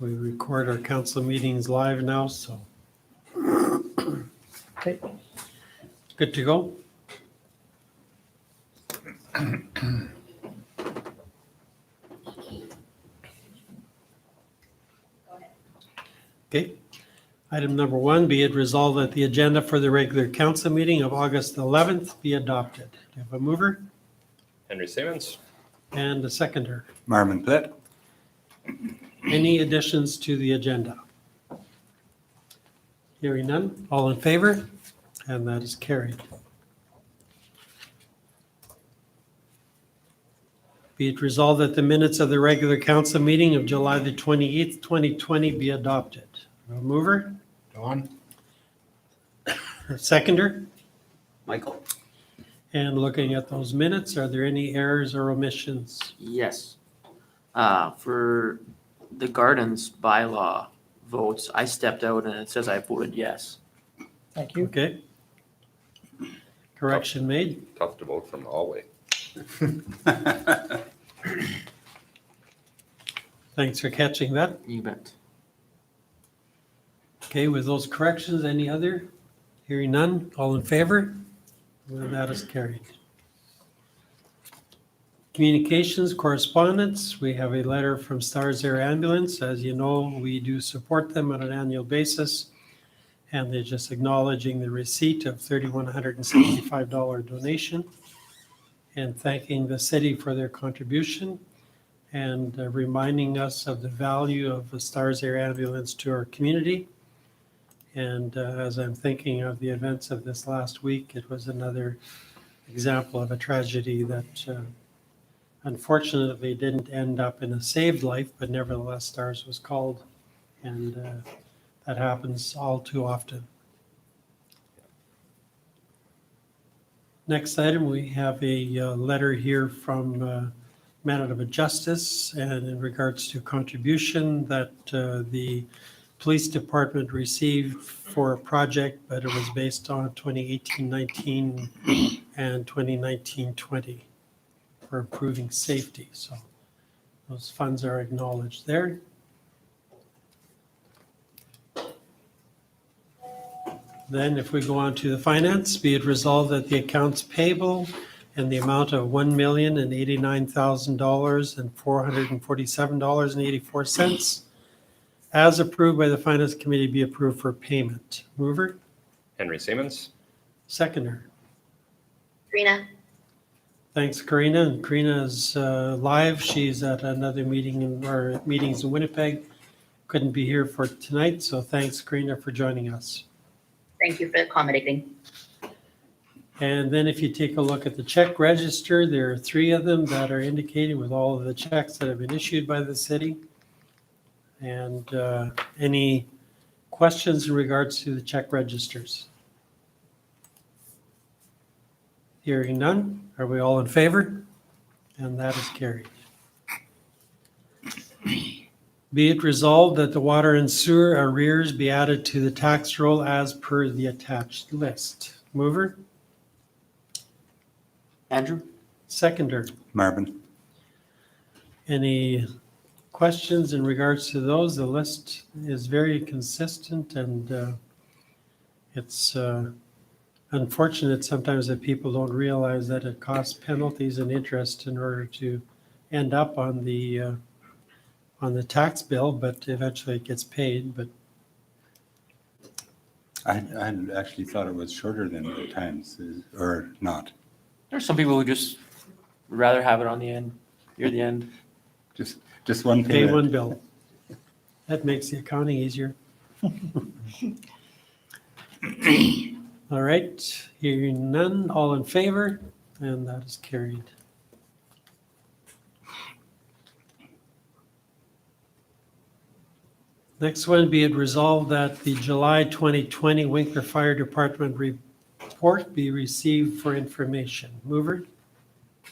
We record our council meetings live now, so. Okay. Good to go? Okay. Item number 1, be it resolved that the agenda for the regular council meeting of August 11th be adopted. Do you have a mover Henry Simmons. and a seconder? Marvin Plitt. Any additions to the agenda? Hearing none, all in favor? And that is carried. Be it resolved that the minutes of the regular council meeting of July the 28th, 2020 be adopted. A mover? Don. A seconder? Michael? And looking at those minutes, are there any errors or omissions? Yes. For the gardens bylaw votes, I stepped out and it says I voted yes. Thank you. Okay. Correction made. Tough to vote from the hallway. Thanks for catching that. You bet. Okay, with those corrections, any other? Hearing none, all in favor? Well, that is carried. Communications, correspondence, we have a letter from Stars Air Ambulance. As you know, we do support them on an annual basis. And they're just acknowledging the receipt of $3,165 donation and thanking the city for their contribution and reminding us of the value of the Stars Air Ambulance to our community. And as I'm thinking of the events of this last week, it was another example of a tragedy that unfortunately didn't end up in a saved life, but nevertheless Stars was called, and that happens all too often. Next item, we have a letter here from Manitoba Justice, and in regards to contribution that the police department received for a project, but it was based on 2018-19 and 2019-20 for improving safety. So those funds are acknowledged there. Then if we go on to the finance, be it resolved that the accounts payable in the amount of $1,089,000 and $447.84 as approved by the Finance Committee be approved for payment. Mover? Henry Simmons. Seconder? Karina. Thanks, Karina. And Karina is live. She's at another meeting or meetings in Winnipeg. Couldn't be here for tonight, so thanks, Karina, for joining us. Thank you for accommodating. And then if you take a look at the check register, there are 3 of them that are indicated with all of the checks that have been issued by the city. And any questions in regards to the check registers? Hearing none, are we all in favor? And that is carried. Be it resolved that the water and sewer arrears be added to the tax roll as per the attached list. Mover? Andrew? Seconder? Marvin. Any questions in regards to those? The list is very consistent, and it's unfortunate sometimes that people don't realize that it costs penalties and interest in order to end up on the tax bill, but eventually it gets paid. But I actually thought it was shorter than the times, or not. There's some people who just would rather have it on the end, near the end. Just one pay payment. one bill. That makes the accounting easier. All right, hearing none, all in favor, and that is carried. Next one, be it resolved that the July 2020 Winkler Fire Department report be received for information. Mover?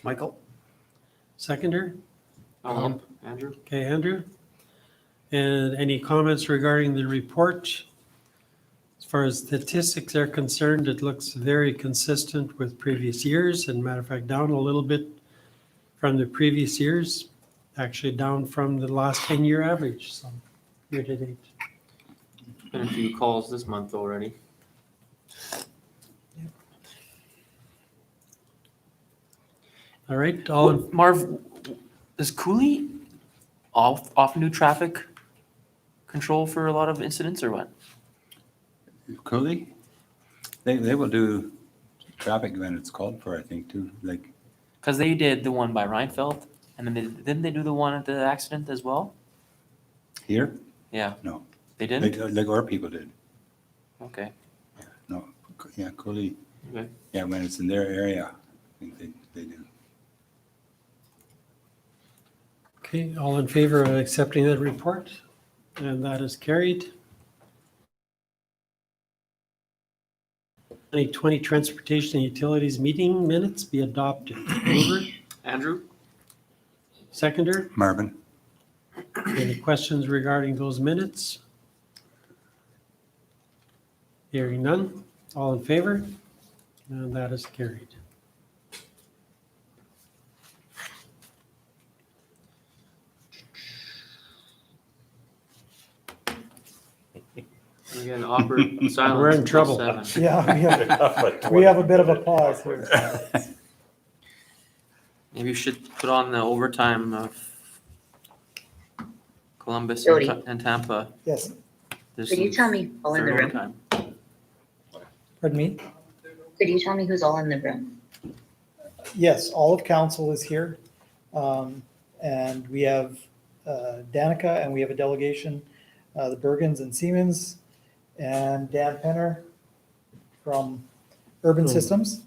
Michael? Seconder? Andrew? Okay, Andrew? And any comments regarding the report? As far as statistics are concerned, it looks very consistent with previous years, and matter of fact, down a little bit from the previous years, actually down from the last 10-year average. So year to date. Been a few calls this month already. All right, all in Marv, is Cooley off new traffic control for a lot of incidents or what? Cooley, they will do traffic when it's called for, I think, too, like, Because they did the one by Reinfeldt, and then didn't they do the one at the accident as well? here? Yeah. No. They didn't? Like our people did. Okay. No, yeah, Cooley, Okay. yeah, when it's in their area, I think they do. Okay, all in favor of accepting that report? And that is carried. 2020 Transportation and Utilities Meeting Minutes be adopted. Mover, Andrew? seconder, Marvin? any questions regarding those minutes? Hearing none, all in favor? And that is carried. You got an awkward silence. We're in until trouble. 7. Yeah, we have a bit of a pause here. Maybe you should put on the overtime of Columbus Jody. and Tampa. Yes, There's Could you some tell me all in third the room? overtime. pardon me? Could you tell me who's all in the room? Yes, all of council is here. And we have Danica and we have a delegation, the Bergens and Siemens, and Dan Penner from Urban Systems.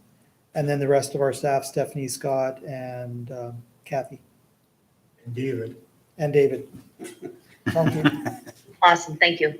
And then the rest of our staff, Stephanie, Scott, and Kathy. David. And David. Thank you. Awesome, thank you.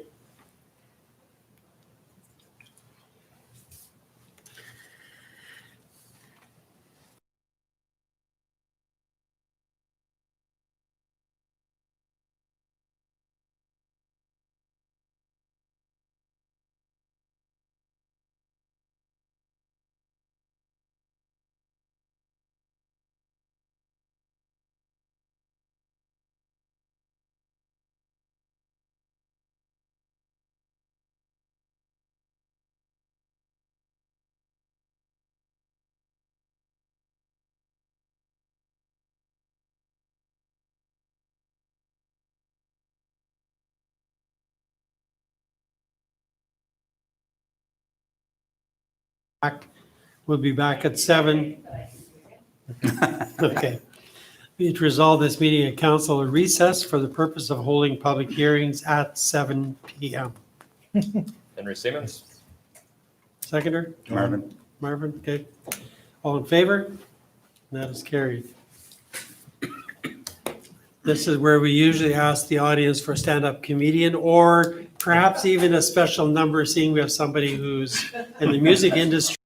We'll be back at 7. Okay. Be it resolved, this meeting of council will recess for the purpose of holding public hearings at 7 PM. Henry Siemens, Seconder? Marvin? Marvin, okay. All in favor? That is carried. This is where we usually ask the audience for a stand-up comedian or perhaps even a special number, seeing we have somebody who's in the music industry.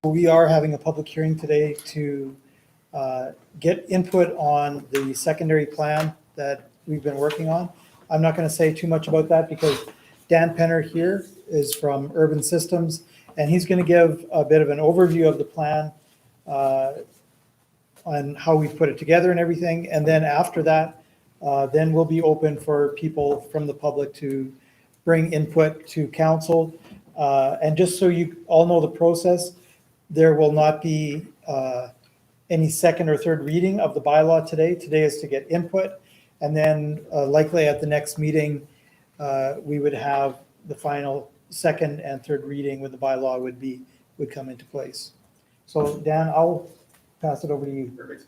We are having a public hearing today to get input on the secondary plan that we've been working on. I'm not going to say too much about that because Dan Penner here is from Urban Systems, and he's going to give a bit of an overview of the plan on how we've put it together and everything. And then after that, then we'll be open for people from the public to bring input to council. And just so you all know the process, there will not be any second or third reading of the bylaw today. Today is to get input. And then likely at the next meeting, we would have the final second and third reading when the bylaw would come into place. So Dan, I'll pass it over to you. Perfect.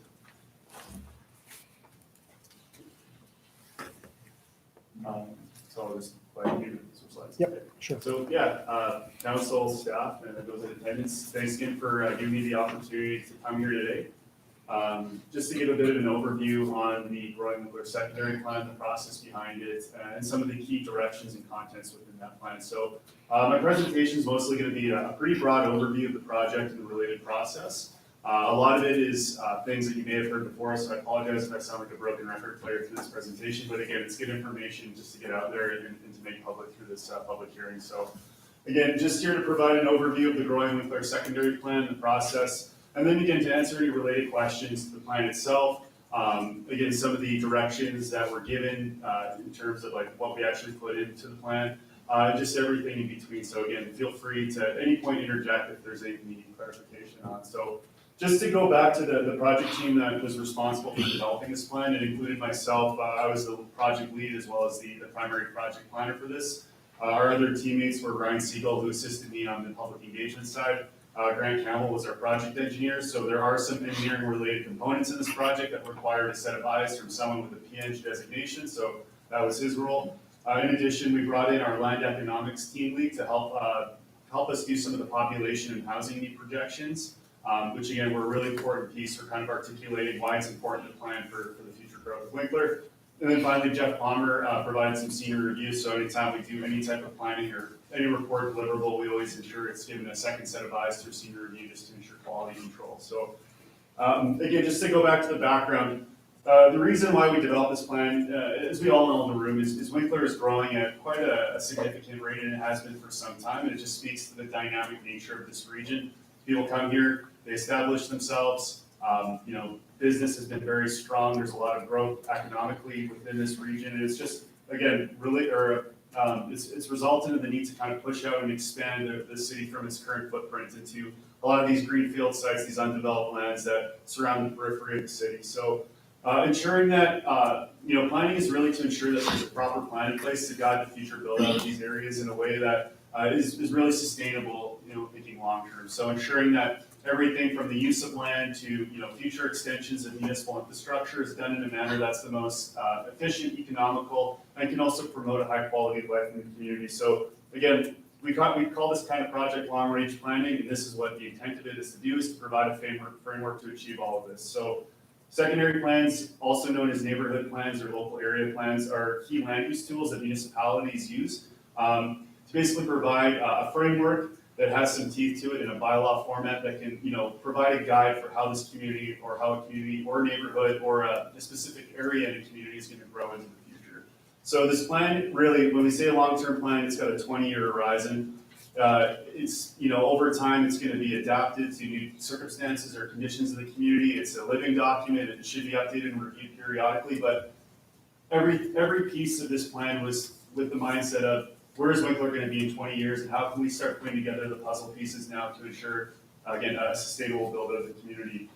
So I'll just let you some slides. Yep, sure. So yeah, council, staff, and those in attendance, thanks again for giving me the opportunity to come here today. Just to give a bit of an overview on the Growing Winkler secondary plan, the process behind it, and some of the key directions and contents within that plan. So my presentation is mostly going to be a pretty broad overview of the project and the related process. A lot of it is things that you may have heard before, so I apologize if I sound like a broken record player through this presentation, but again, it's good information just to get out there and to make public through this public hearing. So again, just here to provide an overview of the Growing Winkler secondary plan, the process, and then again, to answer any related questions to the plan itself. Again, some of the directions that were given in terms of like what we actually put into the plan, just everything in between. So again, feel free to at any point interject if there's anything you need clarification on. So just to go back to the project team that was responsible for developing this plan, it included myself. I was the project lead as well as the primary project planner for this. Our other teammates were Ryan Siegel, who assisted me on the public engagement side. Grant Campbell was our project engineer, so there are some engineering related components in this project that required a set of eyes from someone with a PNG designation, so that was his role. In addition, we brought in our land economics team lead to help us do some of the population and housing need projections, which again were a really important piece for kind of articulating why it's important to plan for the future growth of Winkler. And then finally, Jeff Palmer provided some senior reviews, so anytime we do any type of planning or any report deliverable, we always ensure it's given a second set of eyes through senior review just to ensure quality control. So again, just to go back to the background, the reason why we developed this plan, as we all know in the room, is Winkler is growing at quite a significant rate, and it has been for some time, and it just speaks to the dynamic nature of this region. People come here, they establish themselves, business has been very strong, there's a lot of growth economically within this region, and it's just, again, really, it's resulted in the need to kind of push out and expand the city from its current footprint into a lot of these greenfield sites, these undeveloped lands that surround the periphery of the city. So ensuring that, planning is really to ensure that there's a proper plan in place to guide the future build out of these areas in a way that is really sustainable, thinking long term. So ensuring that everything from the use of land to future extensions of municipal infrastructure is done in a manner that's the most efficient, economical, and can also promote a high quality of life in the community. So again, we call this kind of project long range planning, and this is what the intent of it is to do, is to provide a framework to achieve all of this. So secondary plans, also known as neighborhood plans or local area plans, are key land use tools that municipalities use to basically provide a framework that has some teeth to it in a bylaw format that can, provide a guide for how this community or how a community or neighborhood or a specific area in a community is going to grow into the future. So this plan really, when we say a long-term plan, it's got a 20-year horizon. It's, over time, it's going to be adapted to new circumstances or conditions of the community. It's a living document. It should be updated and reviewed periodically, but every piece of this plan was with the mindset of, where is Winkler going to be in 20 years, and how can we start putting together the puzzle pieces now to ensure, again, a sustainable build of the community.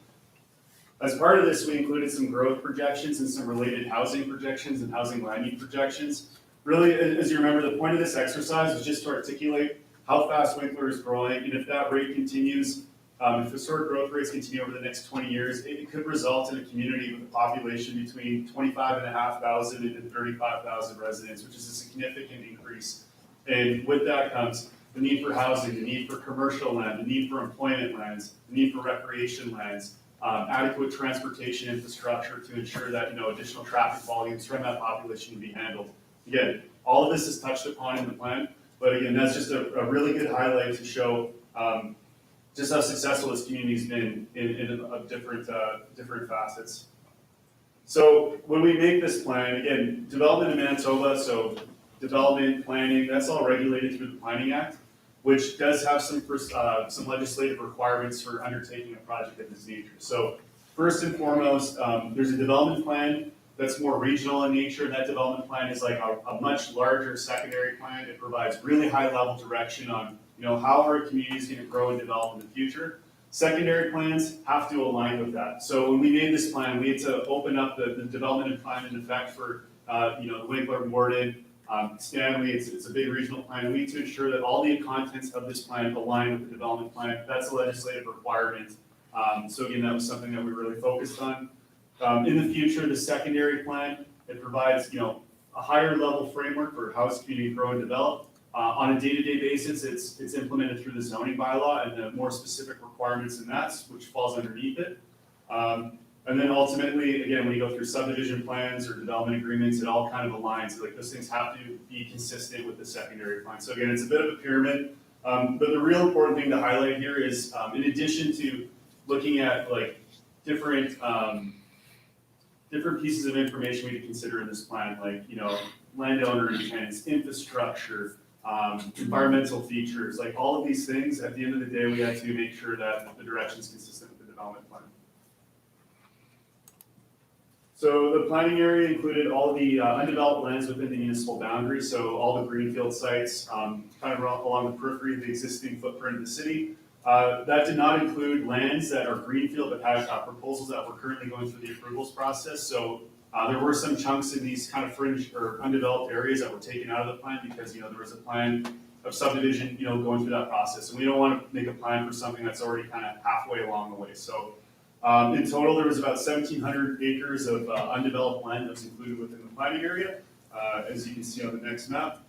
As part of this, we included some growth projections and some related housing projections and housing land need projections. Really, as you remember, the point of this exercise was just to articulate how fast Winkler is growing, and if that rate continues, if historic growth rates continue over the next 20 years, it could result in a community with a population between 25,500 and 35,000 residents, which is a significant increase. And with that comes the need for housing, the need for commercial land, the need for employment lands, the need for recreation lands, adequate transportation infrastructure to ensure that additional traffic volumes from that population can be handled. Again, all of this is touched upon in the plan, but again, that's just a really good highlight to show just how successful this community's been in different facets. So when we make this plan, again, development in Manitoba, so development, planning, that's all regulated through the Planning Act, which does have some legislative requirements for undertaking a project of this nature. So first and foremost, there's a development plan that's more regional in nature. And that development plan is like a much larger secondary plan. It provides really high level direction on, how our community is going to grow and develop in the future. Secondary plans have to align with that. So when we made this plan, we had to open up the development and plan in effect for, the Winkler, Morden, Stanley. It's a big regional plan. We need to ensure that all the contents of this plan align with the development plan. That's a legislative requirement. So again, that was something that we really focused on. In the future, the secondary plan, it provides, a higher level framework for how this community grow and develop. On a day-to-day basis, it's implemented through the zoning bylaw and the more specific requirements in that, which falls underneath it. And then ultimately, again, when you go through subdivision plans or development agreements, it all kind of aligns. Like those things have to be consistent with the secondary plan. So again, it's a bit of a pyramid. But the real important thing to highlight here is, in addition to looking at like different pieces of information we need to consider in this plan, like, landowner intents, infrastructure, environmental features, like all of these things, at the end of the day, we have to make sure that the direction is consistent with the development plan. So the planning area included all the undeveloped lands within the municipal boundary, so all the greenfield sites, kind of along the periphery of the existing footprint of the city. That did not include lands that are greenfield but have proposals that we're currently going through the approvals process. So there were some chunks in these kind of fringe or undeveloped areas that were taken out of the plan because, there was a plan of subdivision, going through that process. And we don't want to make a plan for something that's already kind of halfway along the way. So in total, there was about 1,700 acres of undeveloped land that was included within the planning area, as you can see on the next map.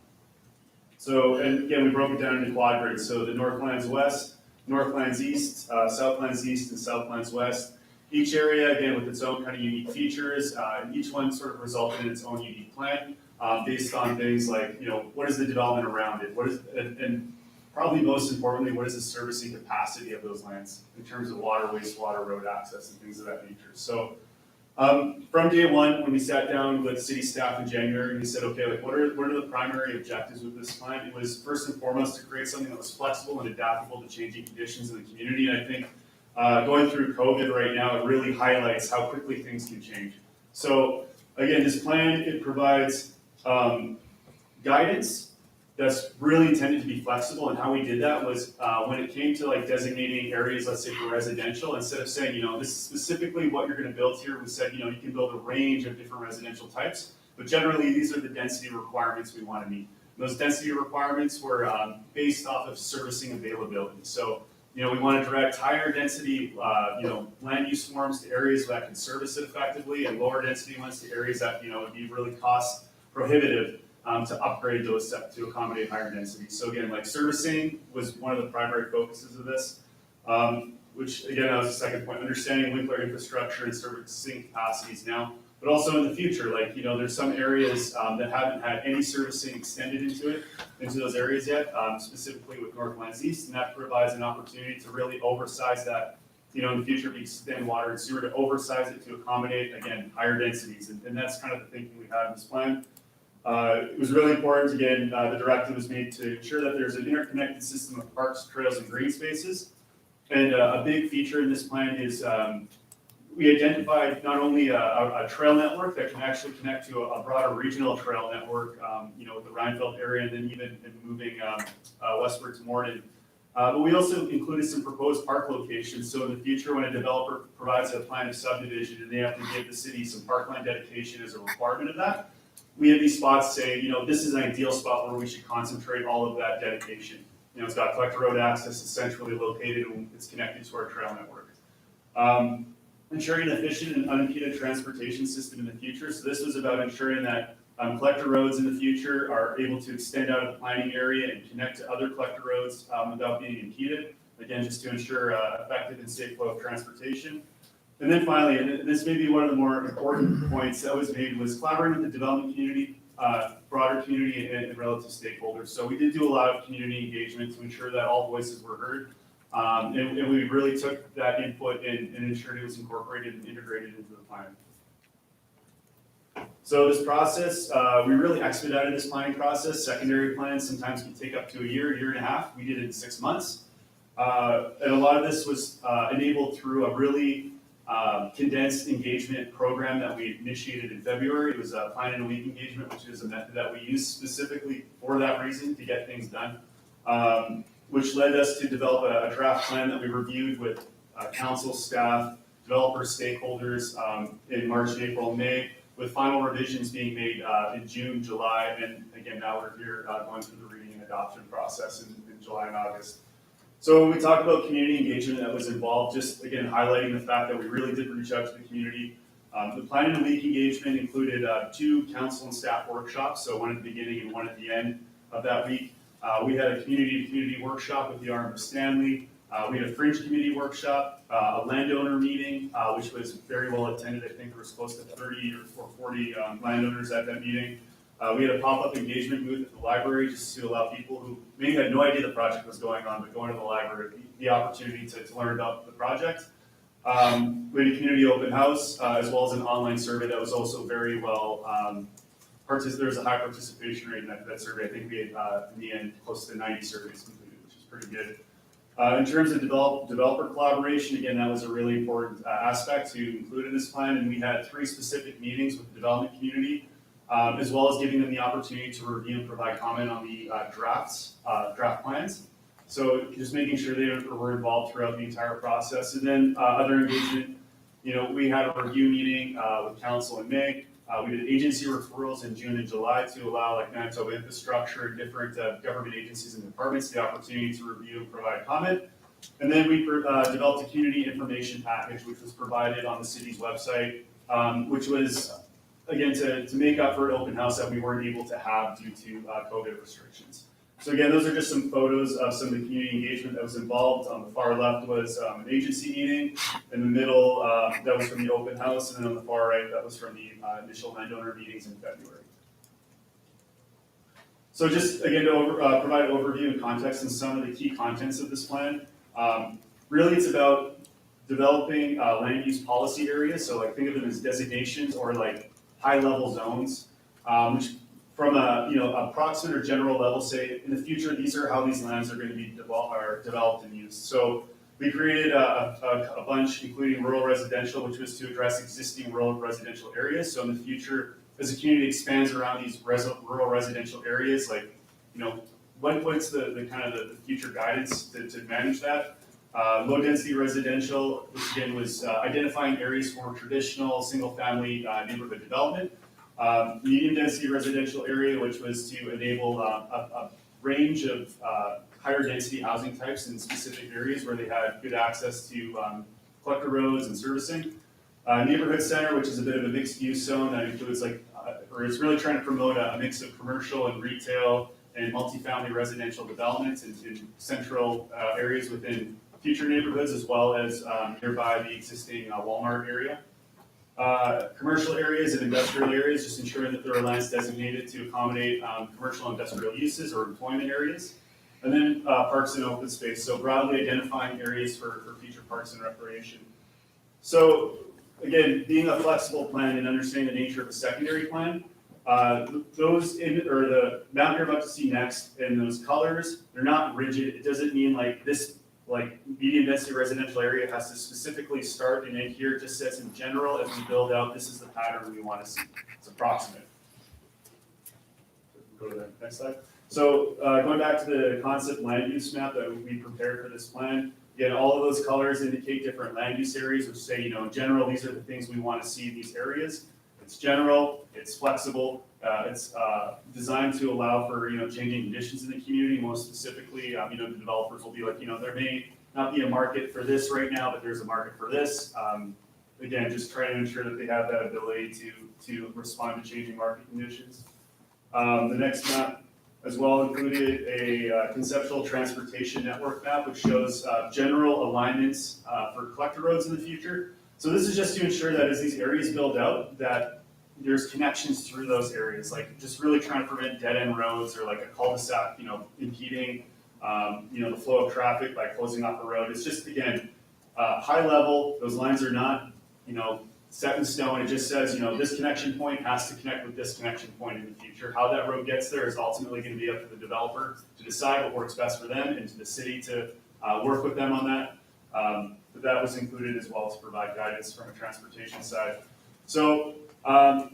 So, and again, we broke it down into quadrants. So the Northlands West, Northlands East, Southlands East, and Southlands West. Each area, again, with its own kind of unique features, and each one sort of resulted in its own unique plan, based on things like, what is the development around it? What is, and probably most importantly, what is the servicing capacity of those lands in terms of water, wastewater, road access, and things of that nature. So from day one, when we sat down with city staff in January, we said, okay, like what are the primary objectives with this plan? It was first and foremost to create something that was flexible and adaptable to changing conditions in the community. And I think going through COVID right now, it really highlights how quickly things can change. So again, this plan, it provides guidance that's really intended to be flexible. And how we did that was when it came to like designating areas, let's say for residential, instead of saying, this is specifically what you're going to build here, we said, you can build a range of different residential types, but generally these are the density requirements we want to meet. And those density requirements were based off of servicing availability. So, we want to direct higher density, land use forms to areas that can service it effectively, and lower density ones to areas that, would be really cost prohibitive to upgrade those to accommodate higher density. So again, like servicing was one of the primary focuses of this, which again, that was the second point, understanding Winkler infrastructure and servicing capacities now, but also in the future, like, there's some areas that haven't had any servicing extended into those areas yet, specifically with Northlands East, and that provides an opportunity to really oversize that, in the future, if we extend water and sewer, to oversize it to accommodate, again, higher densities, and that's kind of the thinking we have in this plan. It was really important, again, the directive was made to ensure that there's an interconnected system of parks, trails, and green spaces. And a big feature in this plan is we identified not only a trail network that can actually connect to a broader regional trail network, with the Rhinefeld area, and then even moving westward to Morden. But we also included some proposed park locations. So in the future, when a developer provides a plan of subdivision and they have to give the city some parkland dedication as a requirement of that, we have these spots say, this is an ideal spot where we should concentrate all of that dedication. It's got collector road access, it's centrally located, and it's connected to our trail network. Ensuring an efficient and unimpeded transportation system in the future. So this was about ensuring that collector roads in the future are able to extend out of the planning area and connect to other collector roads without being impeded. Again, just to ensure effective and safe flow of transportation. And then finally, and this may be one of the more important points that was made, was collaborating with the development community, broader community, and relative stakeholders. So we did do a lot of community engagement to ensure that all voices were heard. And we really took that input and ensured it was incorporated and integrated into the plan. So this process, we really expedited this planning process. Secondary plans sometimes can take up to a year and a half. We did it in 6 months. And a lot of this was enabled through a really condensed engagement program that we initiated in February. It was a plan in a week engagement, which is a method that we use specifically for that reason, to get things done, which led us to develop a draft plan that we reviewed with council, staff, developers, stakeholders in March, April, May, with final revisions being made in June, July, and again, now we're here going through the reading and adoption process in July and August. So when we talk about community engagement that was involved, just again highlighting the fact that we really did reach out to the community. The plan in a week engagement included 2 council and staff workshops, so one at the beginning and one at the end of that week. We had a community workshop with the Arm of Stanley. We had a fringe committee workshop, a landowner meeting, which was very well attended. I think there was close to 30 or 40 landowners at that meeting. We had a pop-up engagement booth at the library just to allow people who maybe had no idea the project was going on, but going to the library, the opportunity to learn about the project. We had a community open house, as well as an online survey that was also very well, there was a high participation rate in that survey. I think we had, in the end, close to 90 surveys completed, which is pretty good. In terms of developer collaboration, again, that was a really important aspect to include in this plan, and we had 3 specific meetings with the development community, as well as giving them the opportunity to review and provide comment on the draft plans. So just making sure they were involved throughout the entire process. And then other engagement, we had a review meeting with council in May. We did agency referrals in June and July to allow Manitoba Infrastructure and different government agencies and departments the opportunity to review and provide comment. And then we developed a community information package, which was provided on the city's website, which was, again, to make up for an open house that we weren't able to have due to COVID restrictions. So again, those are just some photos of some of the community engagement that was involved. On the far left was an agency meeting. In the middle, that was from the open house. And then on the far right, that was from the initial landowner meetings in February. So just, again, to provide overview and context in some of the key contents of this plan. Really, it's about developing land use policy areas. So think of them as designations or high-level zones, which from a approximate or general level say in the future these are how these lands are going to be developed and used. So we created a bunch, including rural residential, which was to address existing rural residential areas. So in the future, as the community expands around these rural residential areas, what's the kind of the future guidance to manage that? Low density residential, which again was identifying areas for traditional single family neighborhood development. Medium density residential area, which was to enable a range of higher density housing types in specific areas where they had good access to collector roads and servicing. Neighborhood center, which is a bit of a mixed use zone that includes or it's really trying to promote a mix of commercial and retail and multifamily residential developments in central areas within future neighborhoods, as well as nearby the existing Walmart area. Commercial areas and industrial areas, just ensuring that there are lands designated to accommodate commercial and industrial uses or employment areas. And then parks and open space, so broadly identifying areas for future parks and recreation. So again, being a flexible plan and understanding the nature of a secondary plan, the map you're about to see next and those colors, they're not rigid. It doesn't mean this medium density residential area has to specifically start and end here. It just says in general, as we build out, this is the pattern we want to see. It's approximate. Go to the next slide. So going back to the concept land use map that we prepared for this plan, again, all of those colors indicate different land use areas, which say, in general, these are the things we want to see in these areas. It's general, it's flexible, it's designed to allow for changing conditions in the community. Most specifically, the developers will be there may not be a market for this right now, but there's a market for this. Again, just trying to ensure that they have that ability to respond to changing market conditions. The next map as well included a conceptual transportation network map, which shows general alignments for collector roads in the future. So this is just to ensure that as these areas build out, that there's connections through those areas, just really trying to prevent dead end roads or a cul-de-sac, impeding the flow of traffic by closing off a road. It's just, again, high level, those lines are not, set in stone. It just says, this connection point has to connect with this connection point in the future. How that road gets there is ultimately going to be up to the developer to decide what works best for them and to the city to work with them on that. But that was included as well to provide guidance from a transportation side. So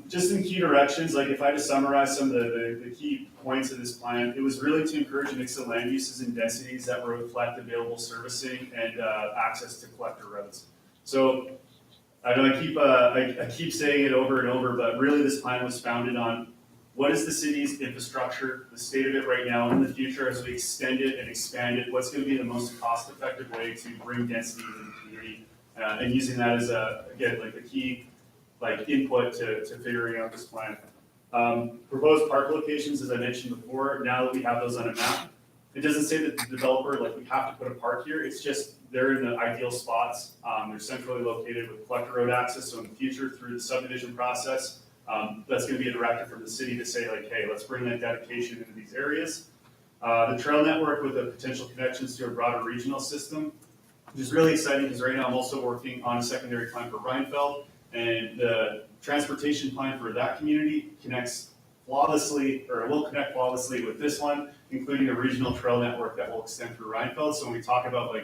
just in key directions, like if I had to summarize some of the key points of this plan, it was really to encourage a mix of land uses and densities that will reflect available servicing and access to collector roads. So I know I keep saying it over and over, but really this plan was founded on what is the city's infrastructure, the state of it right now and in the future as we extend it and expand it, what's going to be the most cost-effective way to bring density into the community, and using that as a key input to figuring out this plan. Proposed park locations, as I mentioned before, now that we have those on a map, it doesn't say that the developer, we have to put a park here, it's just they're in the ideal spots. They're centrally located with collector road access, so in the future, through the subdivision process, that's gonna be a directive from the city to say hey, let's bring that dedication into these areas. The trail network with the potential connections to a broader regional system, which is really exciting because right now I'm also working on a secondary plan for Reinfeld, and the transportation plan for that community connects flawlessly, or will connect flawlessly with this one, including a regional trail network that will extend through Reinfeld. So when we talk about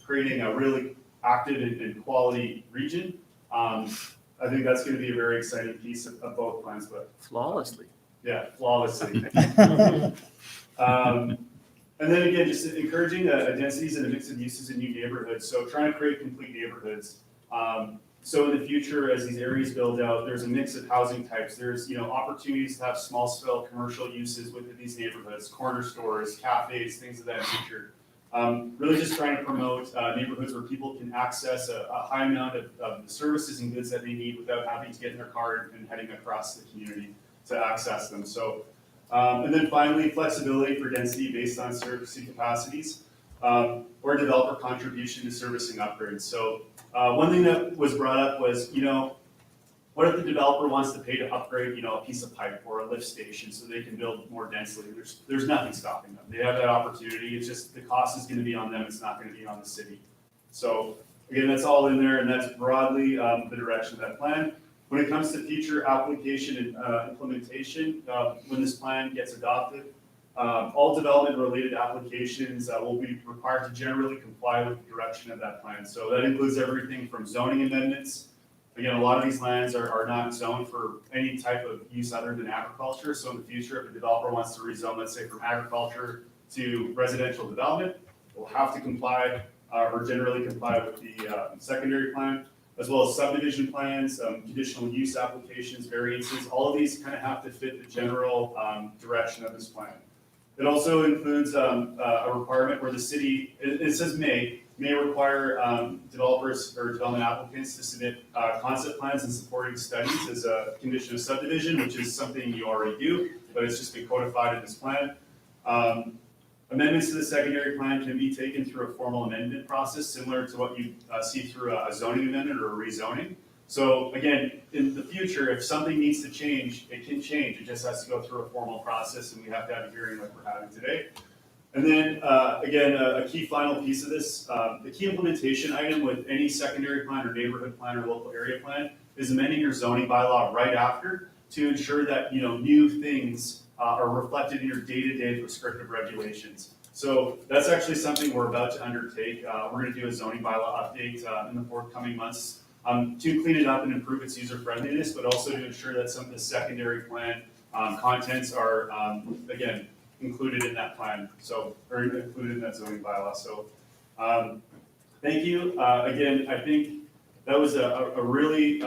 creating a really active and quality region, I think that's going to be a very exciting piece of both plans. But Flawlessly. yeah, flawlessly. And then again, just encouraging densities and a mix of uses in new neighborhoods. So trying to create complete neighborhoods. So in the future, as these areas build out, there's a mix of housing types. There's opportunities to have small scale commercial uses within these neighborhoods, corner stores, cafes, things of that nature. Really just trying to promote neighborhoods where people can access a high amount of the services and goods that they need without having to get in their car and heading across the community to access them. So, and then finally, flexibility for density based on servicing capacities, or developer contribution to servicing upgrades. So one thing that was brought up was, what if the developer wants to pay to upgrade, a piece of pipe or a lift station so they can build more densely? There's nothing stopping them. They have that opportunity. It's just the cost is going to be on them. It's not going to be on the city. So again, that's all in there, and that's broadly the direction of that plan. When it comes to future application and implementation, when this plan gets adopted, all development-related applications will be required to generally comply with the direction of that plan. So that includes everything from zoning amendments. Again, a lot of these lands are not zoned for any type of use other than agriculture. So in the future, if a developer wants to rezone, let's say from agriculture to residential development, will have to comply or generally comply with the secondary plan, as well as subdivision plans, conditional use applications, variances. All of these kind of have to fit the general direction of this plan. It also includes a requirement where the city, it says may require developers or development applicants to submit concept plans and supporting studies as a condition of subdivision, which is something you already do, but it's just been codified in this plan. Amendments to the secondary plan can be taken through a formal amendment process, similar to what you see through a zoning amendment or a rezoning. So again, in the future, if something needs to change, it can change. It just has to go through a formal process, and we have to have a hearing like we're having today. And then, again, a key final piece of this, the key implementation item with any secondary plan or neighborhood plan or local area plan is amending your zoning bylaw right after to ensure that, new things are reflected in your day-to-day prescriptive regulations. So that's actually something we're about to undertake. We're going to do a zoning bylaw update in the forthcoming months to clean it up and improve its user friendliness, but also to ensure that some of the secondary plan contents are, again, included in that plan, or included in that zoning bylaw. So thank you. Again, I think that was a really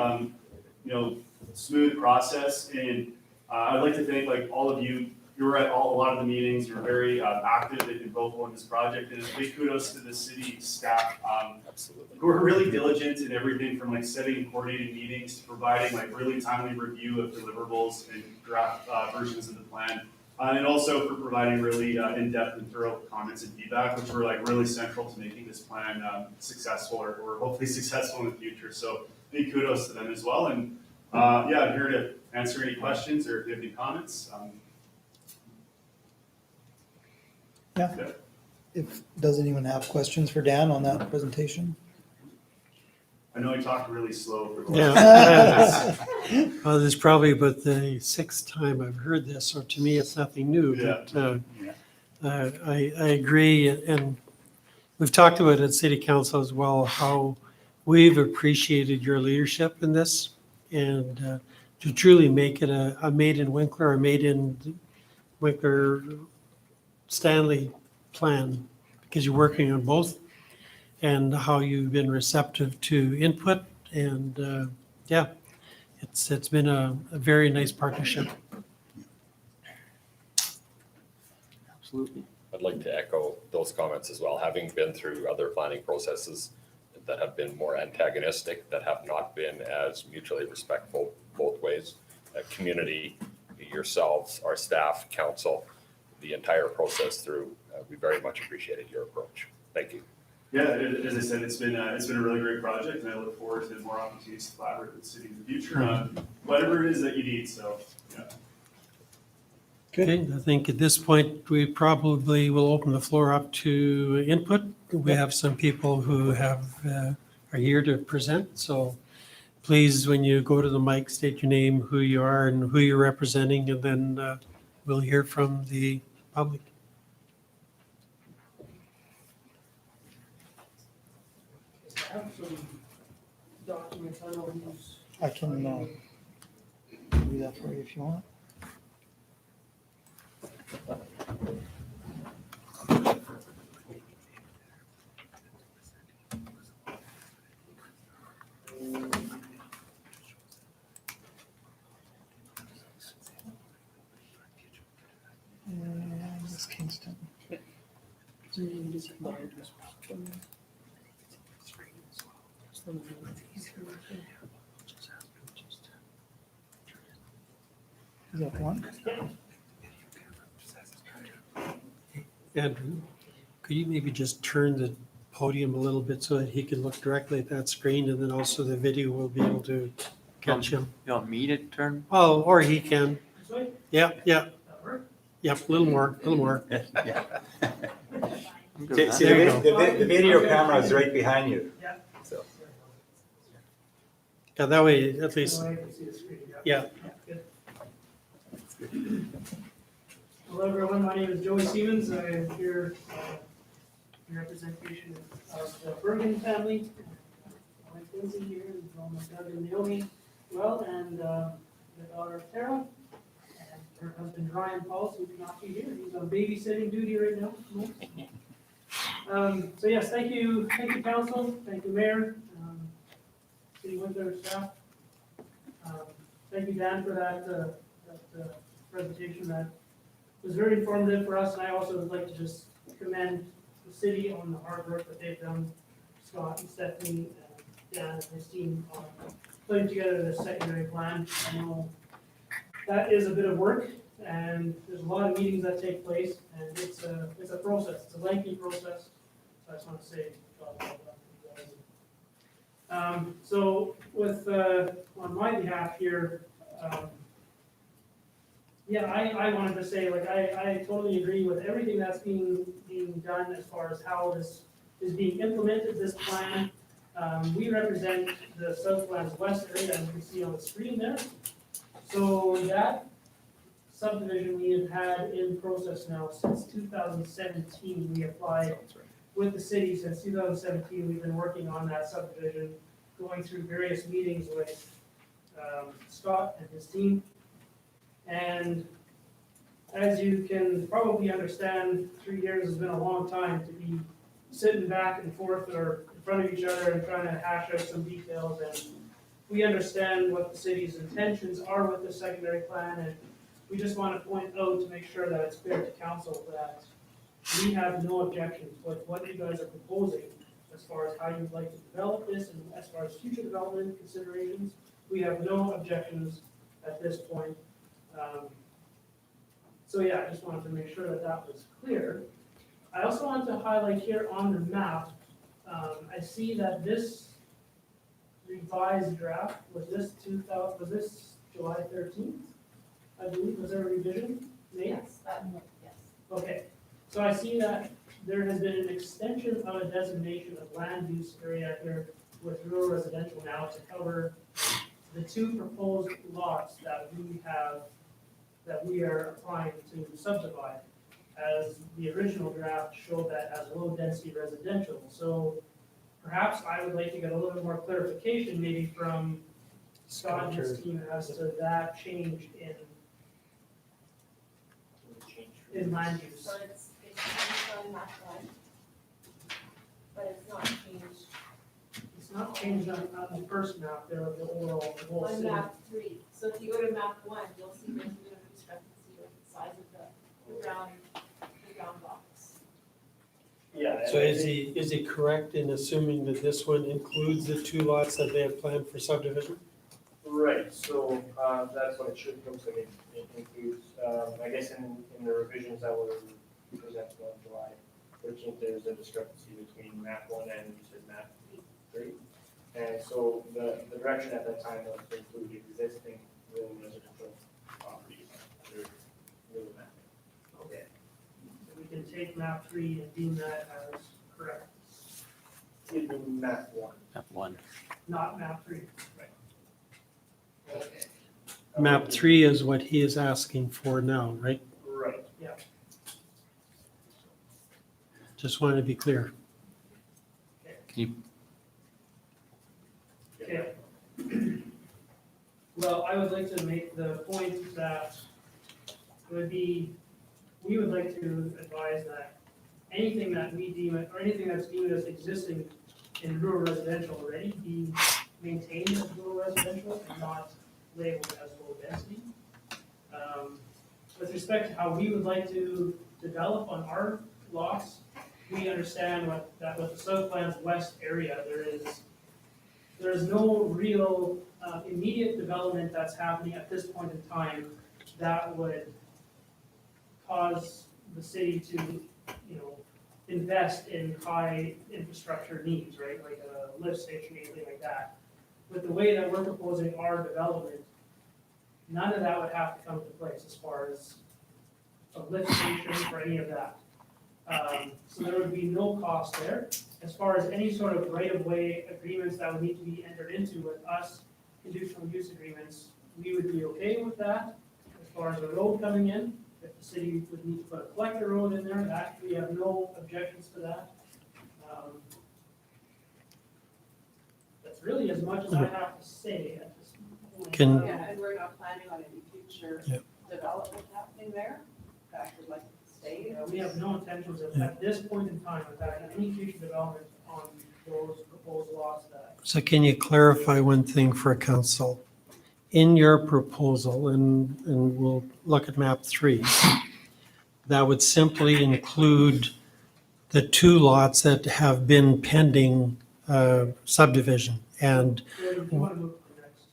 smooth process, and I'd like to thank all of you. You were at a lot of the meetings. You're very active and vocal in this project, and a big kudos to the city staff. Absolutely. We're really diligent in everything from setting and coordinating meetings to providing really timely review of deliverables and draft versions of the plan. And also for providing really in-depth and thorough comments and feedback, which were really central to making this plan successful, or hopefully successful in the future. So big kudos to them as well. And yeah, I'm here to answer any questions or if you have any comments. Yeah. does anyone have questions for Dan on that presentation? I know I talked really slow for the Yeah. last. Well, this is probably about the sixth time I've heard this, so to me, it's nothing new, Yeah. but Yeah. I agree. And we've talked about it at city council as well, how we've appreciated your leadership in this and to truly make it a made in Winkler, a made in Winkler Stanley plan, because you're working on both, and how you've been receptive to input. And yeah, it's been a very nice partnership. Absolutely. I'd like to echo those comments as well, having been through other planning processes that have been more antagonistic, that have not been as mutually respectful both ways. Community, yourselves, our staff, council, the entire process through, we very much appreciated your approach. Thank you. Yeah, as I said, it's been a really great project, and I look forward to more opportunities to collaborate with the city in the future on whatever it is that you need, so, yeah. Okay, I think at this point, we probably will open the floor up to input. We have some people who are here to present, so please, when you go to the mic, state your name, who you are, and who you're representing, and then we'll hear from the public. I have some documents, I know who's. I can do that for you if you want. And this Kingston. Is that one? Andrew, could you maybe just turn the podium a little bit so that he can look directly at that screen, and then also the video will be able to catch him? You want me to turn? Oh, or he can. This way? Yeah, yeah, That work? yep, a little more, a little more. Yeah. I'm good See, with see, There you the video camera is right behind you. Yeah. So, Yeah, that way at least, So I can see the screen, yeah. Good. Hello, everyone. My name is Joey Siemens. I am here in representation of the Bergen family. My wife Lindsay here, and my Doug and Naomi, well, and the daughter Tara, and her husband Ryan Pauls, who cannot be here. He's on babysitting duty right now. So yes, thank you, council, thank you, mayor, city Winkler staff. Thank you, Dan, for that presentation. That was very informative for us, and I also would like to just commend the city on the hard work that they've done, Scott and Stephanie, and Dan and his team on putting together this secondary plan. I know that is a bit of work, and there's a lot of meetings that take place, and it's a process, it's a lengthy process. So I just want to say, well done to you guys. So with, on my behalf here, yeah, I wanted to say, like, I totally agree with everything that's being done as far as how this is being implemented, this plan. We represent the Southlands West area, as you can see on the screen there. So that subdivision we have had in process now since 2017. We applied with the city since 2017. We've been working on that subdivision, going through various meetings with Scott and his team. And as you can probably understand, 3 years has been a long time to be sitting back and forth or in front of each other and trying to hash out some details. And we understand what the city's intentions are with the secondary plan, and we just want to point out to make sure that it's clear to council that we have no objections with what you guys are proposing as far as how you'd like to develop this and as far as future development considerations. We have no objections at this point. So yeah, I just wanted to make sure that that was clear. I also want to highlight here on the map, I see that this revised draft, was this July 13th? I believe, was there a revision made? Yes, yes. Okay, so I see that there has been an extension of a designation of land use area here with rural residential now to cover the two proposed lots that we are applying to subdivide. As the original draft showed that as low density residential. So perhaps I would like to get a little bit more clarification maybe from Scott and his team as to that change in land use. So it's changed on map one, but it's not changed It's not changed on the first map, the overall, the whole on city. map three. So if you go to map one, you'll see there's a bit of discrepancy with the size of the ground blocks. Yeah. So is he correct in assuming that this one includes the two lots that they have planned for subdivision? Right, so that's what it should, looks like it includes, I guess in the revisions that were presented on July 13th, there's a discrepancy between map one and you said map three. And so the direction at that time was to include existing rural residential properties under rural mapping. Okay. So we can take map 3 and deem that as correct, It'd be map one. Map 1. not map 3. Okay. Map 3 is what he is asking for now, right? Right. Just wanted to be clear. Can you, Okay. Well, I would like to make the point that we would like to advise that anything that we deem it, or anything that's deemed as existing in rural residential already be maintained as rural residential and not labeled as low density. With respect to how we would like to develop on our lots, we understand with the Southlands West area, there is no real immediate development that's happening at this point in time that would cause the city to, invest in high infrastructure needs, right? Like a lift station, anything like that. With the way that we're proposing our development, none of that would have to come into place as far as a lift station or any of that. So there would be no cost there. As far as any sort of right-of-way agreements that would need to be entered into with us, conditional use agreements, we would be okay with that. As far as the road coming in, if the city would need to put a collector road in there, that, we have no objections to that. That's really as much as I have to say at this point. Can- Yeah, and we're not planning on any future Yeah. development happening there? That would like to stay? We have no intentions of, at this point in time, of having any future development on those proposed lots that. So can you clarify one thing for council? In your proposal, and we'll look at map 3, that would simply include the two lots that have been pending subdivision. And If you want to move to the next.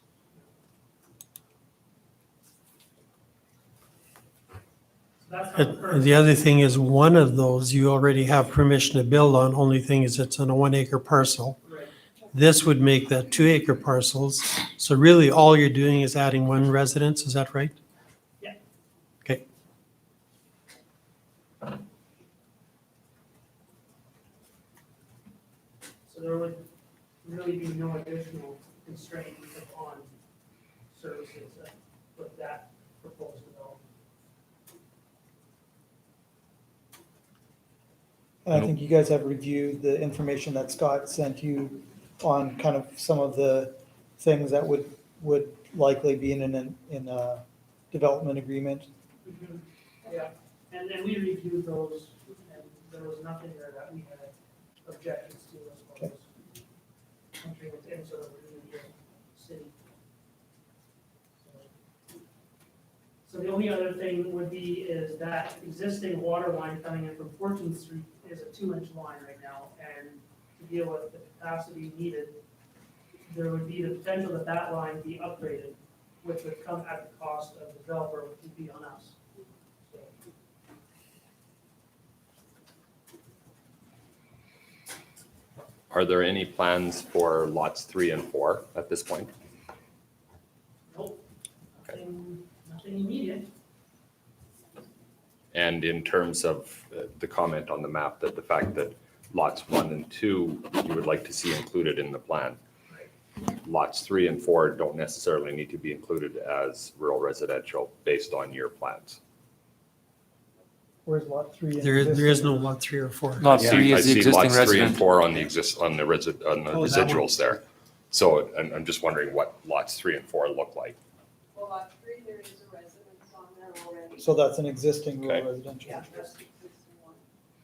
So that's not the first. the other thing is, one of those you already have permission to build on, only thing is it's on a 1 acre parcel. Right. This would make that 2 acre parcels. So really, all you're doing is adding one residence, is that right? Yeah. Okay. So there would really be no additional constraint upon services with that proposed development. And I think you guys have reviewed the information that Scott sent you on kind of some of the things that would likely be in a development agreement. Yeah, and then we reviewed those, and there was nothing there that we had objections to as far as entering into any sort of agreement with the city. So the only other thing would be is that existing water line coming in from 14th Street is a 2-inch line right now, and to deal with the capacity needed, there would be the potential that that line be upgraded, which would come at the cost of the developer, which would be on us. So, Are there any plans for lots 3 and 4 at this point? nope, nothing immediate. And in terms of the comment on the map that the fact that lots 1 and 2, you would like to see included in the plan. Lots 3 and 4 don't necessarily need to be included as rural residential based on your plans. Where's lot 3? There is no lot 3 or 4. Lot Yeah, three I is the see existing lots 3 and resident. 4 on the Oh, that one. residuals there. So I'm just wondering what lots 3 and 4 look like. Well, lot 3, there is a residence on there already. So that's an existing rural Okay. residential. Yeah, that's the existing one.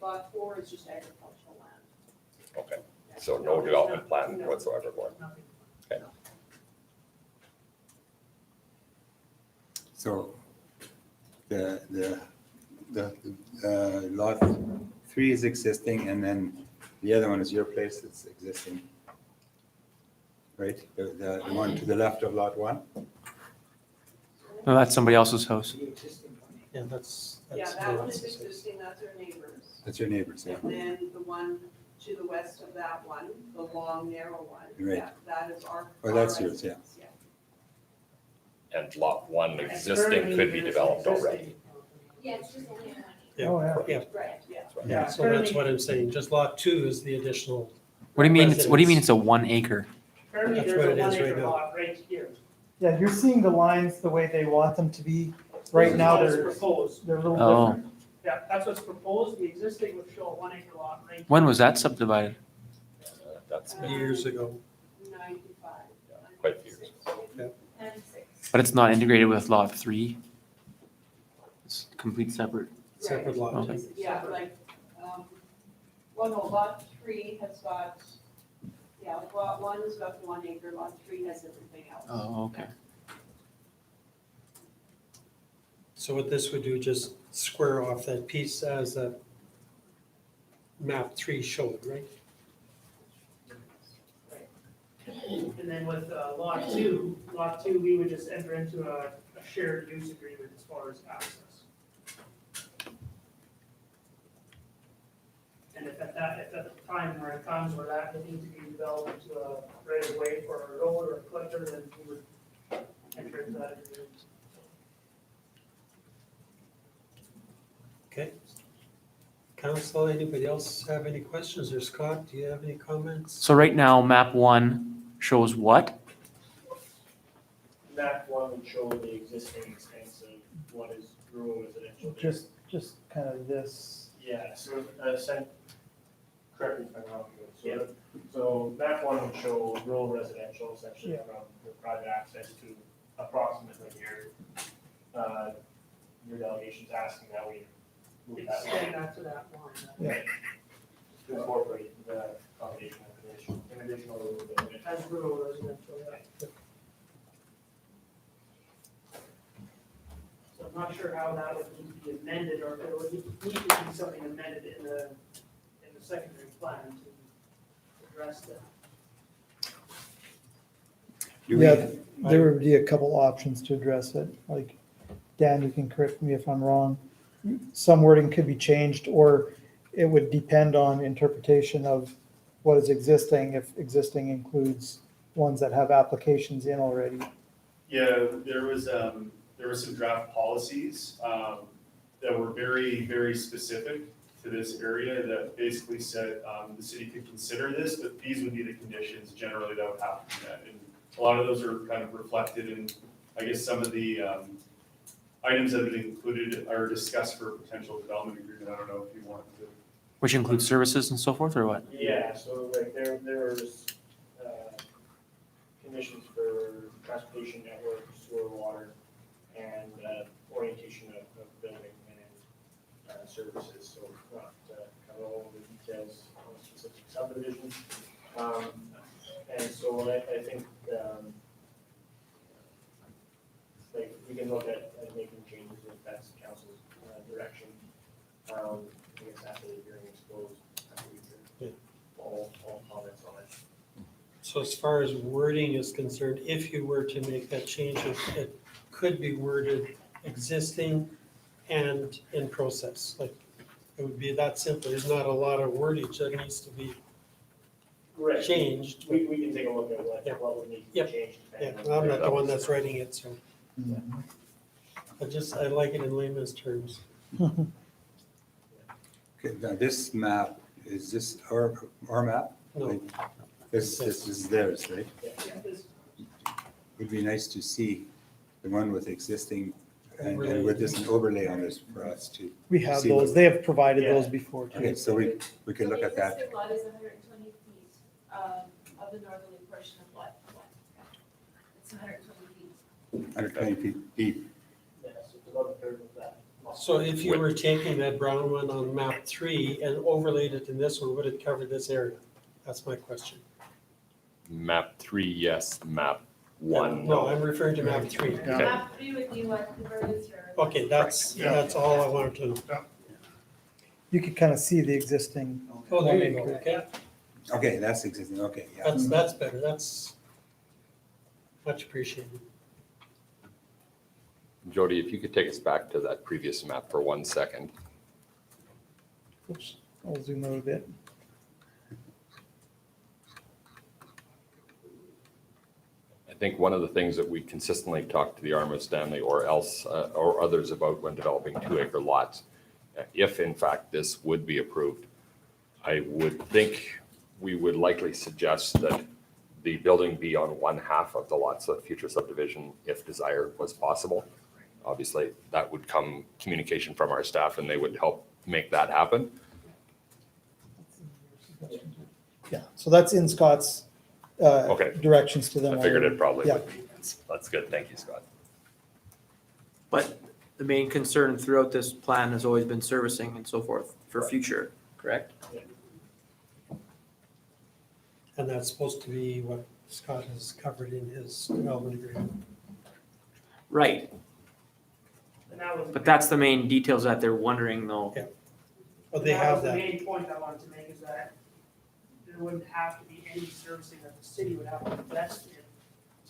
Lot 4 is just agricultural land. Okay, so no development plan whatsoever going. Nothing. So the lot 3 is existing, and then the other one is your place that's existing. Right? The one to the left of lot 1? No, that's somebody else's house. Yeah, that's. Yeah, that one is existing, that's our neighbors. That's your neighbor's, yeah. And then the one to the west of that one, the long, narrow one. Right. Yeah, that is our. Oh, that's our yours, yeah. residence, And lot 1 And existing currently could be there's developed existing- already. Yeah, it's just only one. Yeah. Oh, yeah. Yeah, Right, yeah. yeah, so that's what I'm saying. Just lot 2 is the additional. What do you mean, what do you mean residence. it's a 1 acre? Currently, That's there's what a it is 1 right acre now. lot right here. Yeah, you're seeing the lines the way they want them to be. Right This is now, what is they're proposed. a little Oh. different. Yeah, that's what's proposed. The existing would show a 1 acre lot right. When was that subdivided? That's Years ago. 95. quite a few years. 96. But it's not integrated with lot 3? It's complete separate. Separate lot. Okay. Yeah, like, well, no, lot 3 has got, yeah, like lot 1 has got the 1 acre, lot 3 has everything else. Oh, okay. So what this would do, just square off that piece as that map 3 showed, right? And then with lot 2, we would just enter into a shared use agreement as far as access. And if at the time where it comes where that would need to be developed into a right of way for a road or a collector, then we would enter into that agreement. Okay. Council, anybody else have any questions? Or Scott, do you have any comments? So right now, map 1 shows what? Map 1 would show the existing extents of what is rural residential. Just kind of this. Yeah, so, correct me if I'm wrong, here. So map 1 would show rural residential essentially Yeah. from the private access to approximately here. Your delegation's asking that we move that Extend line that to that line. Yeah. to incorporate the combination of additional rural residential. As rural residential, yeah. So I'm not sure how that would need to be amended, or if it would need to be something amended in the secondary plan to address that. Do we- Yeah, there would be a couple options to address it. Like, Dan, you can correct me if I'm wrong. Some wording could be changed, or it would depend on interpretation of what is existing, if existing includes ones that have applications in already. Yeah, there was some draft policies that were very, very specific to this area that basically said the city could consider this, but these would be the conditions generally that would have to be met. And a lot of those are kind of reflected in, I guess, some of the items that have been included or discussed for a potential development agreement. I don't know if you want to. Which includes services and so forth, or what? Yeah, so like there's conditions for transportation network, sewer, water, and orientation of building and services. So not cover all the details on specific subdivisions. And so I think like we can look at making changes if that's council's direction. I guess after the hearing is closed, after we hear all comments on it. So as far as wording is concerned, if you were to make that change, it could be worded existing and in process. Like, it would be that simple. There's not a lot of wordage that needs to be Right. changed. We can take a look at Yeah. what would need to Yep. be changed. Yeah, depending on- I'm not the one that's writing it, so I like it in layman's terms. Now, this map, is this our map? No. This is theirs, right? Would be nice to see the one with existing and with this an overlay on this for us to. We have see those, what- they have provided Yeah. those before Okay, too. so we can look at that. The existing lot is 120 feet of the northerly portion of lot 1. It's 120 feet. 120 feet deep. Yeah, so it's about a third of that. So if you were taking that brown one on map 3 and overlaid it in this one, would it cover this area? That's my question. Map 3, yes, map 1, No, no. I'm referring to map 3. Okay. Map 3 would be what the birds are. Okay, that's all I wanted to know. You could kind of see the existing. Oh, there you 1 go, acre. okay. Okay, that's existing, okay, yeah. That's better, that's much appreciated. Jody, if you could take us back to that previous map for 1 second. Oops, I'll zoom out a bit. I think one of the things that we consistently talk to the Arm of Stanley or else, or others about when developing 2-acre lots, if in fact this would be approved, I would think we would likely suggest that the building be on 1/2 of the lots of future subdivision if desired was possible. Obviously, that would come communication from our staff and they would help make that happen. Yeah, so that's in Scott's Okay. directions to them. I figured already. it probably Yeah. would be. That's good. Thank you, Scott. But the main concern throughout this plan has always been servicing and so forth for future, correct? And that's supposed to be what Scott has covered in his development agreement. Right, And that was. but that's the main details that they're wondering though. Yeah. Well, they have The that. main point I wanted to make is that there wouldn't have to be any servicing that the city would have to invest in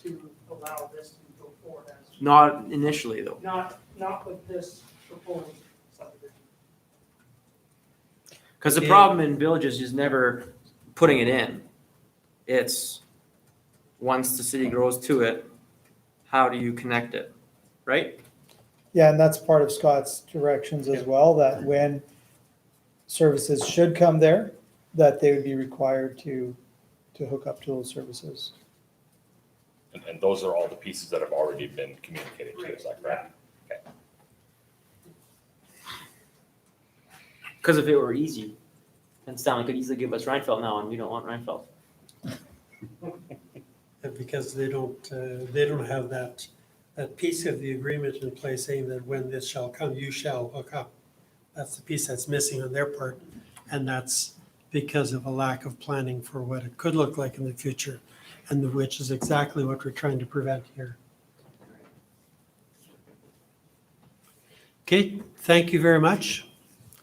to allow this to go forward as, Not initially though. not with this proposed subdivision. Because the Okay. problem in villages is never putting it in. It's once the city grows to it, how do you connect it, right? Yeah, and that's part of Scott's directions as well, that when services should come there, that they would be required to hook up to those services. And those are all the pieces that have already been communicated to, is that correct? Okay. Because if it were easy, then Stanley could easily give us Reinfeldt now and we don't want Reinfeldt. And because they don't have that piece of the agreement in place saying that when this shall come, you shall hook up. That's the piece that's missing on their part. And that's because of a lack of planning for what it could look like in the future. And which is exactly what we're trying to prevent here. Okay, thank you very much.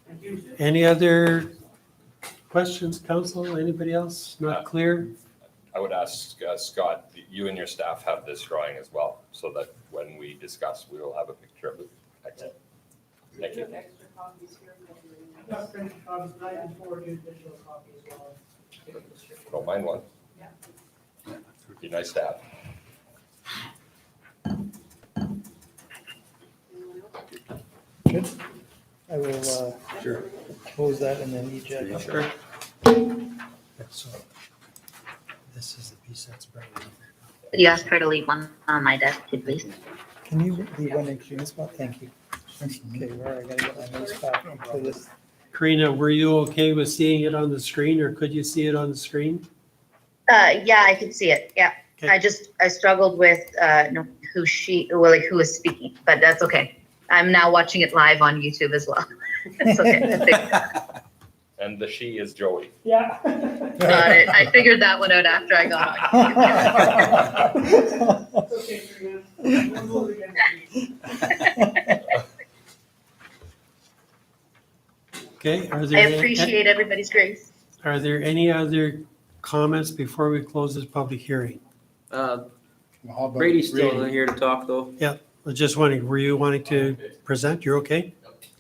Thank you. Any other questions, council? Anybody else not clear? I would ask Scott, you and your staff have this drawing as well, so that when we discuss, we will have a picture of it. Excellent. Thank We you. have extra copies here. I've got printed copies, but I can forward you digital copies as well. Don't mind one. Yeah. Be nice to have. Good. I will Sure. close that and then eject. Sure. So this is the piece that's broken. Could you ask her to leave one on my desk too, please? Can you leave one in Karina's spot? Thank you. Okay, where I gotta get my notes back for this. Karina, were you okay with seeing it on the screen, or could you see it on the screen? Yeah, I could see it. Yeah. Okay. I struggled with, no, who was speaking, but that's okay. I'm now watching it live on YouTube as well. It's okay. And the she is Joey. Yeah. Got it. I figured that one out after I got on. It's okay, Karina. We'll do it again. Okay, I appreciate everybody's grace. are there any other comments before we close this public hearing? Brady's still here to talk though. I was just wondering, were you wanting to present? You're okay?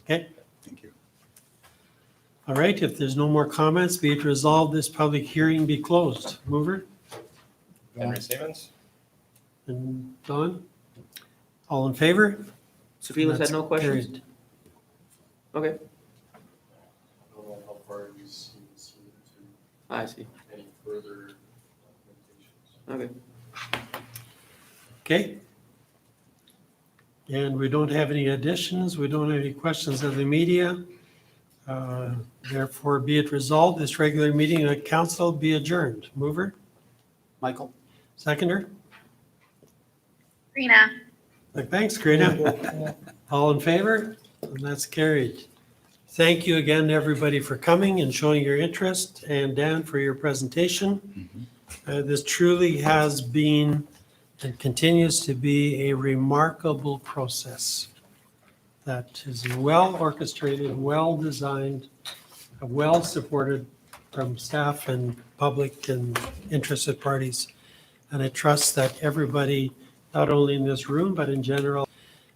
Okay. Thank you. All right, if there's no more comments, be it resolved, this public hearing be closed. Mover Henry Stevens? and Don? All in favor? So Felix had no That's questions? carried. Okay. I see. any further documentations. Okay. Okay. And we don't have any additions. We don't have any questions of the media. Therefore, be it resolved, this regular meeting of council be adjourned. Mover, Michael? seconder? Rena. Thanks, Karina. All in favor? And that's carried. Thank you again, everybody, for coming and showing your interest, and Dan, for your presentation. This truly has been and continues to be a remarkable process that is well orchestrated, well designed, well supported from staff and public and interested parties. And I trust that everybody, not only in this room, but in general,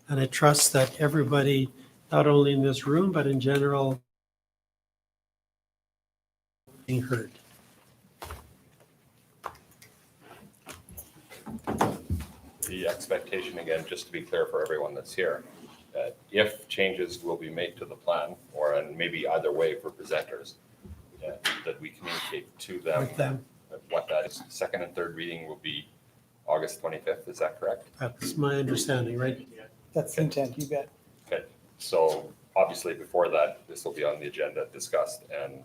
and I trust that everybody, not only in this room, but in general, being heard. The expectation, again, just to be clear for everyone that's here, that if changes will be made to the plan, or and maybe either way for presenters, that we communicate to them With them. what that is. Second and third reading will be August 25th, is that correct? That's my understanding, right? That's the intent, you bet. Okay, so obviously before that, this will be on the agenda discussed, and